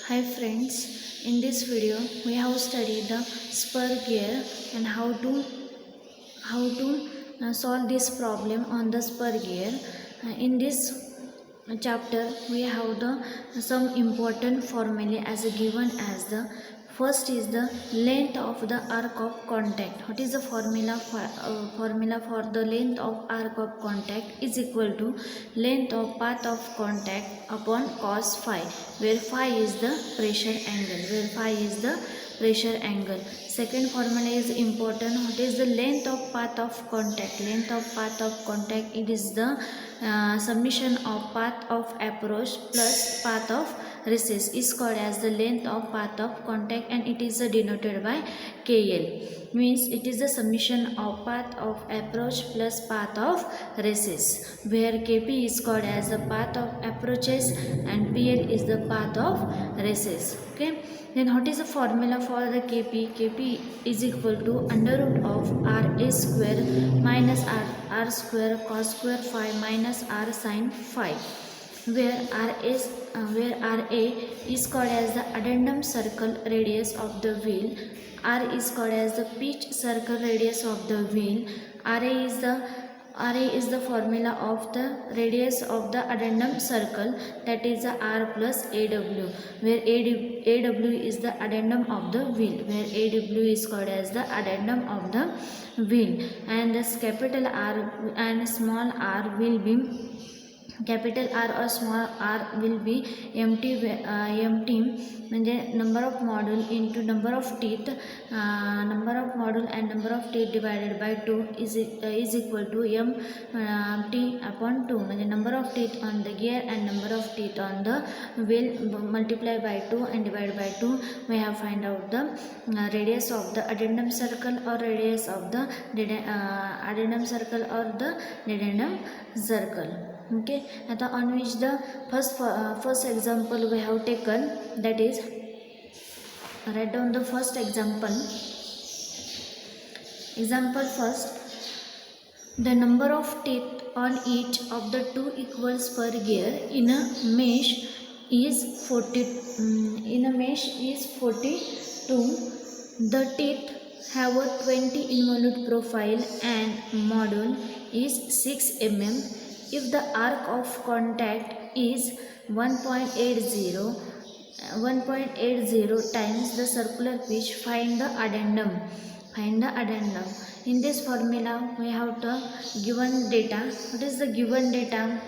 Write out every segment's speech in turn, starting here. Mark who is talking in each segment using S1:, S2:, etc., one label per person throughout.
S1: Hi friends, in this video we have studied the spur gear and how to solve this problem on the spur gear. In this chapter we have the some important formulae as given as the first is the length of the arc of contact. What is the formula for the length of arc of contact is equal to length of path of contact upon cos phi, where phi is the pressure angle. Second formula is important. What is the length of path of contact? Length of path of contact, it is the summation of path of approach plus path of recess is called as the length of path of contact, and it is denoted by KL. Means it is the summation of path of approach plus path of recess, where KP is called as the path of approaches and PL is the path of recess. Okay. Then what is the formula for the KP? KP is equal to under root of RA square minus R square cos square phi minus R sin phi, where RA is called as the addendum circle radius of the wheel, R is called as the pitch circle radius of the wheel, RA is the formula of the radius of the addendum circle, that is the R plus AW, where AW is the addendum of the wheel, where AW is called as the addendum of the wheel, and this capital R and small r will be capital R or small r will be empty म्हणजे number of module into number of teeth, number of module and number of teeth divided by 2 is equal to t upon 2, म्हणजे number of teeth on the gear and number of teeth on the wheel multiply by 2 and divide by 2. We have find out the radius of the addendum circle or radius of the addendum circle or the dedendum circle. Okay, आता on which the first example we have taken, that is write down the first example first. The number of teeth on each of the two equal spur gear in a mesh is 42. The teeth have a 20 involute profile and module is 6 mm. If the arc of contact is 1.80 times the circular pitch, find the addendum. In this formula we have the given data. What is the given data?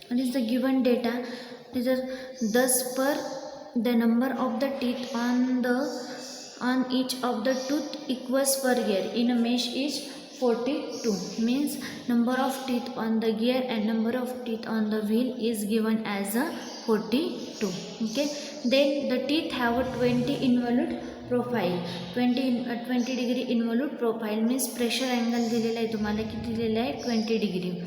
S1: What is the given data? The spur, the number of the teeth on each of the tooth equals per gear in a mesh is 42. Means number of teeth on the gear and number of teeth on the wheel is given as a 42. Okay, then the teeth have a 20 involute profile. 20 degree involute profile means pressure angle दिलेला आहे तुम्हाला, किती दिलेला आहे 20 degree.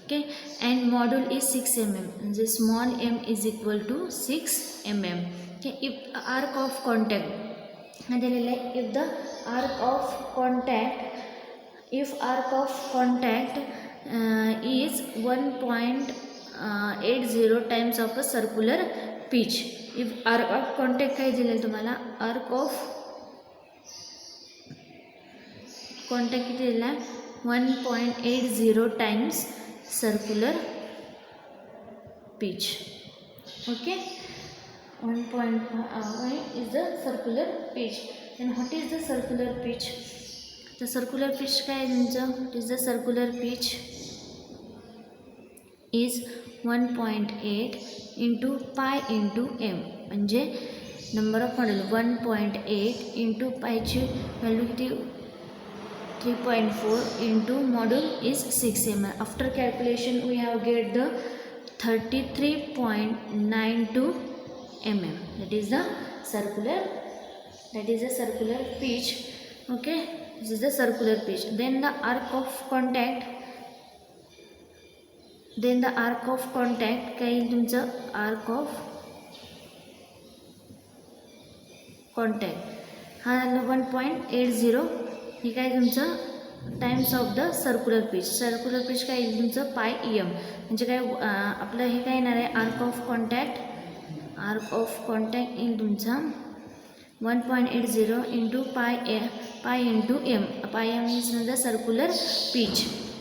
S1: Okay, and module is 6 mm. The small m is equal to 6 mm. Okay, if arc of contact, if the arc of contact is 1.80 times of a circular pitch. If arc of contact काय दिलेलं तुम्हाला, arc of contact किती दिलेला आहे 1.80 times circular pitch. Okay, 1.5 is the circular pitch. And what is the circular pitch? The circular pitch काय तुमचं, is the circular pitch is 1.8 into pi into m, म्हणजे number of module 1.8 into pi ची value किती 3.4 into module is 6 mm. After calculation we have get the 33.92 mm. That is the circular pitch. Okay, this is the circular pitch. Then the arc of contact काय तुमचं arc of contact हा 1.80, हे काय तुमचं times of the circular pitch काय येईल तुमचं पाय M म्हणजे काय आपलं हे काय येणार आहे आर्क ऑफ कॉन्टॅक्ट येईल तुमचा 1.80 into pi into m. Pi m is the circular pitch.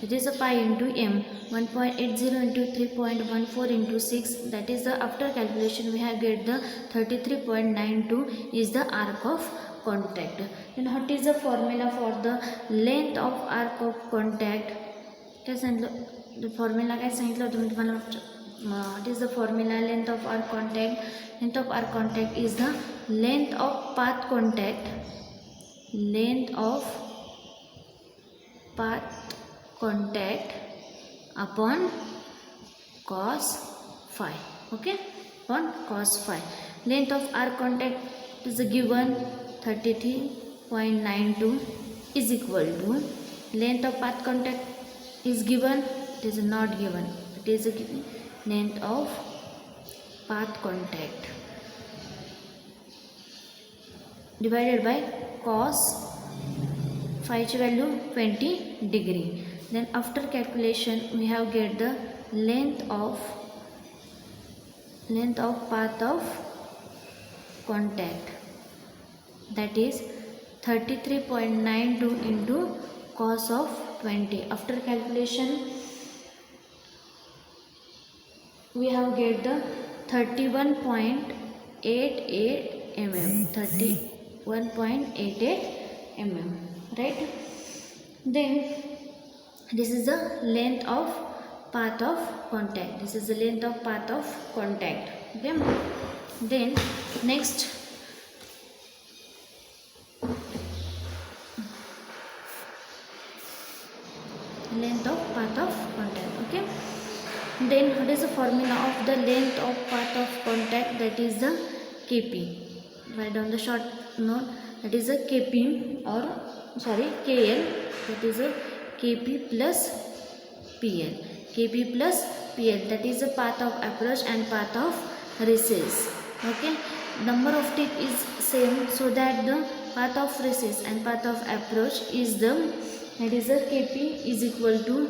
S1: It is a pi into m. 1.80 into 3.14 into 6. That is the after calculation we have get the 33.92 is the arc of contact. Then what is the formula for the length of arc of contact? काय सांगितलं formula काय सांगितलं होतं मी तुम्हाला what is the formula length of arc contact? Length of arc contact is the length of path contact upon cos phi. Okay, upon cos phi. Length of arc contact is given 33.92 is equal to length of path contact is given, it is not given, it is a length of path contact divided by cos phi value 20 degree. Then after calculation we have get the length of path of contact, that is 33.92 into cos of 20. After calculation we have get the 31.88 mm. 31.88 mm, right? Then this is the length of path of contact. This is the length of path of contact. Okay. Then next length of path of contact. Okay. Then what is the formula of the length of path of contact? That is the Kp. Write down the short note. That is a Kp or KL. That is a Kp plus PL. Kp plus PL. That is the path of approach and path of recess. Okay. Number of teeth is same, so that the path of recess and path of approach is the, that is a Kp is equal to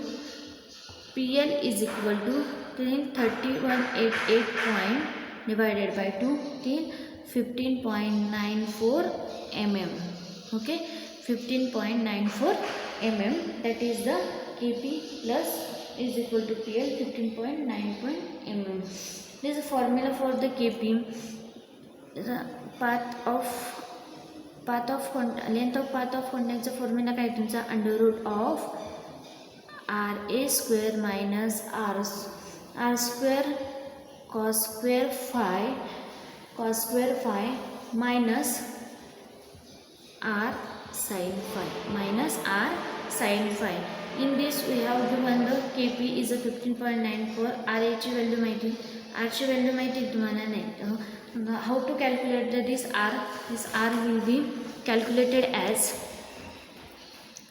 S1: PL is equal to 3188 point divided by 2 till 15.94 mm. Okay, 15.94 mm. That is the Kp plus is equal to PL 15.94 mm. This is the formula for the Kp. The length of path of contact formula काय तुमचा under root of RA square minus R square cos square phi minus R sin phi. In this we have given the Kp is a 15.94. R ची value माहिती, R ची value माहिती तुम्हाला नाही. How to calculate this R? This R will be calculated as,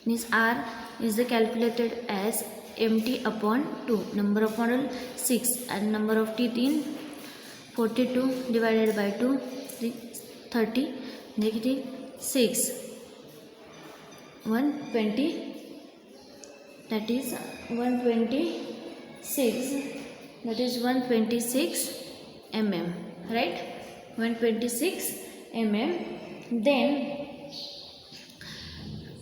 S1: this R is calculated as mt upon 2, number of model 6 and number of teeth in 42 divided by 2 30 negative 6 120, that is 126 mm, right? 126 mm. Then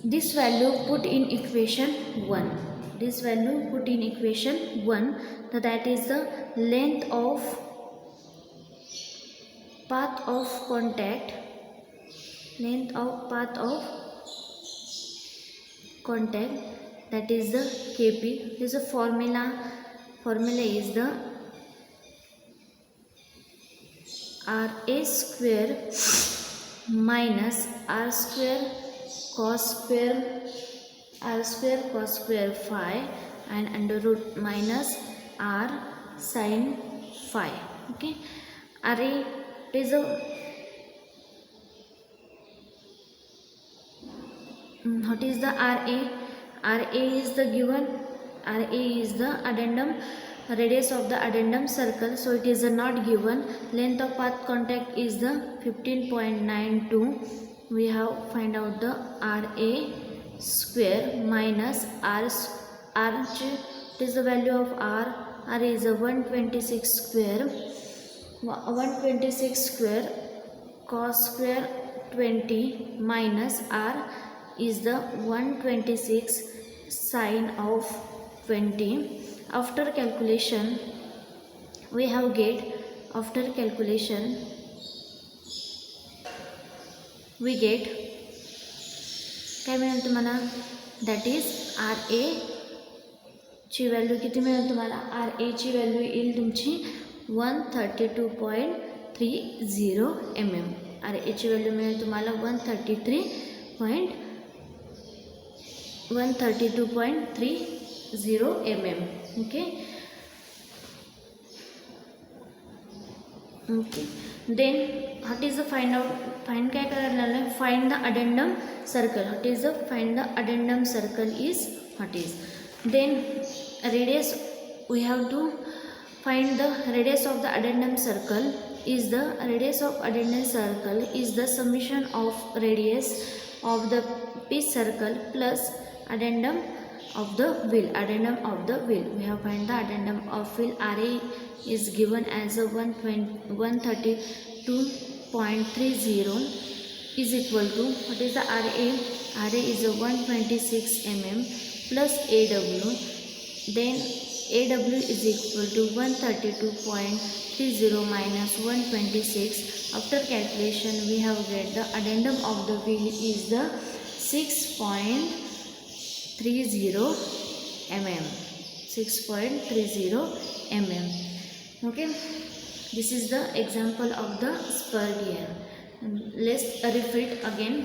S1: this value put in equation 1. This value put in equation 1. So that is the length of path of contact. Length of path of contact. That is the Kp. This is a formula. Formula is the Ra square minus R square cos square phi and under root minus R sin phi. Okay, Ra is a what is the Ra? Ra is the given. Ra is the addendum radius of the addendum circle, so it is not given. Length of path contact is the 15.92. We have find out the Ra square minus r is the value of r is a 126 square 126 square cos square 20 minus r is the 126 sine of 20. After calculation we have get after calculation we get काय मिळेल तुम्हाला that is R A ची value किती मिळेल तुम्हाला R A ची value येईल तुमची 132.30 mm. आर ए ची व्हॅल्यू मिळेल तुम्हाला 132.30 mm. Okay okay then what is the find काय करायला लागलं find the addendum circle what is the find the addendum circle is what is then radius we have to find the radius of the addendum circle is the radius of addendum circle is the summation of radius of the pitch circle plus addendum of the wheel we have find the addendum of wheel RA is given as a 132.30 is equal to what is the RA is a 126 mm plus AW. Then AW is equal to 132.30 minus 126. After calculation we have get the addendum of the wheel is the 6.30 mm. 6.30 mm. Okay, this is the example of the spur gear. Let's repeat again.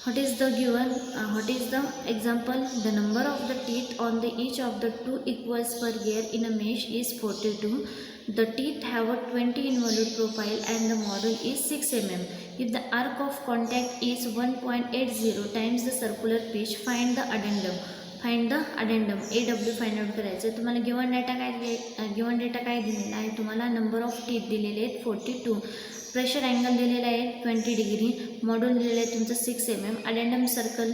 S1: What is the given what is the example? The number of the teeth on the each of the two equal spur gear in a mesh is 42. The teeth have a 20 involute profile and the model is 6 mm. If the arc of contact is 1.80 times the circular pitch, find the addendum. AW find out करायचं. तुम्हाला given data काय दिलेला आहे तुम्हाला number of teeth दिलेले आहेत 42. Pressure angle दिलेला आहे 20 डिग्री. मॉड्यूल दिलेलं आहे तुमचं 6 mm. अडेंडम सर्कल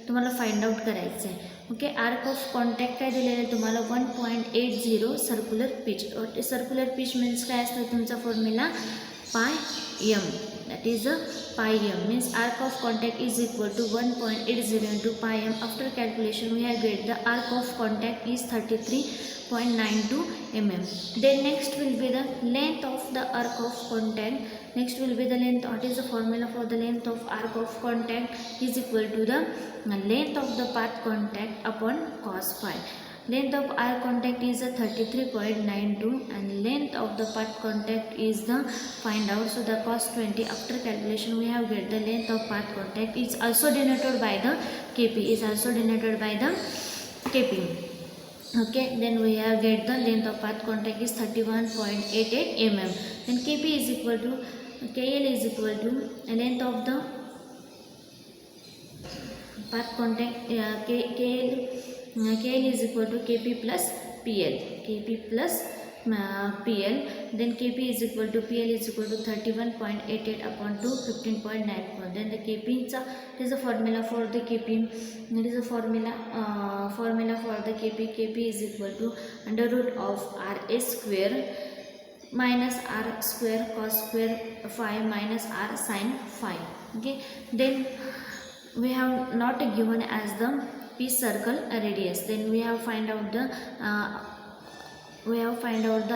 S1: तुम्हाला फाइंड आउट करायचं आहे. ओके, आर्क ऑफ कॉन्टॅक्ट काय दिलेलं आहे तुम्हाला 1.80 circular pitch. Circular pitch means काय असतं तुमचा formula pi m. that is a pi m means arc of contact is equal to 1.80 into pi m. After calculation we have get the arc of contact is 33.92 mm. Then next will be the length of the arc of contact. Next will be the length. What is the formula for the length of arc of contact is equal to the length of the path contact upon cos phi. Length of arc contact is a 33.92 and length of the path contact is the find out. So the cos 20. After calculation we have get the length of path contact is also denoted by the kp. Okay, then we have get the length of path contact is 31.88 mm. Then kp is equal to KL is equal to length of the path contact KL is equal to KP plus PL. Then KP is equal to PL is equal to 31.88 upon 2 15.94. Then the KP is the formula for the KP. That is the formula for the KP. KP is equal to under root of RA square minus R square cos square phi minus R sin phi. Okay, then we have not given as the pitch circle radius. Then we have find out the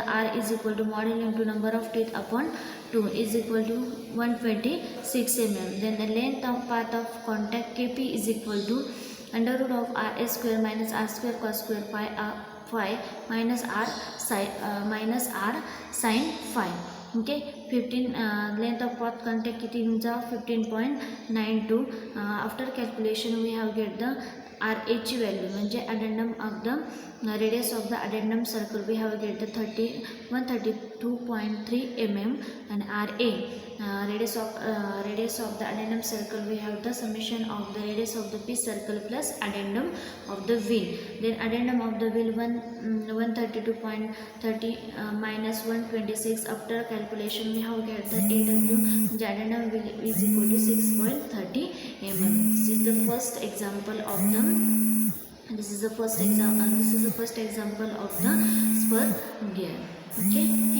S1: R is equal to module into number of teeth upon 2 is equal to 126 mm. Then the length of path of contact KP is equal to under root of RA square minus R square cos square phi minus R sin phi. Okay, 15 length of path contact किती तुमचा 15.92. After calculation we have get the R H value म्हणजे addendum of the radius of the addendum circle we have get the 132.3 mm, and RA radius of the addendum circle we have the summation of the radius of the P circle plus addendum of the wheel. Then addendum of the wheel 132.30 minus 126. After calculation we have get the AW the addendum wheel is equal to 6.30 mm. This is the first example of the this is the first example of the spur gear. Okay.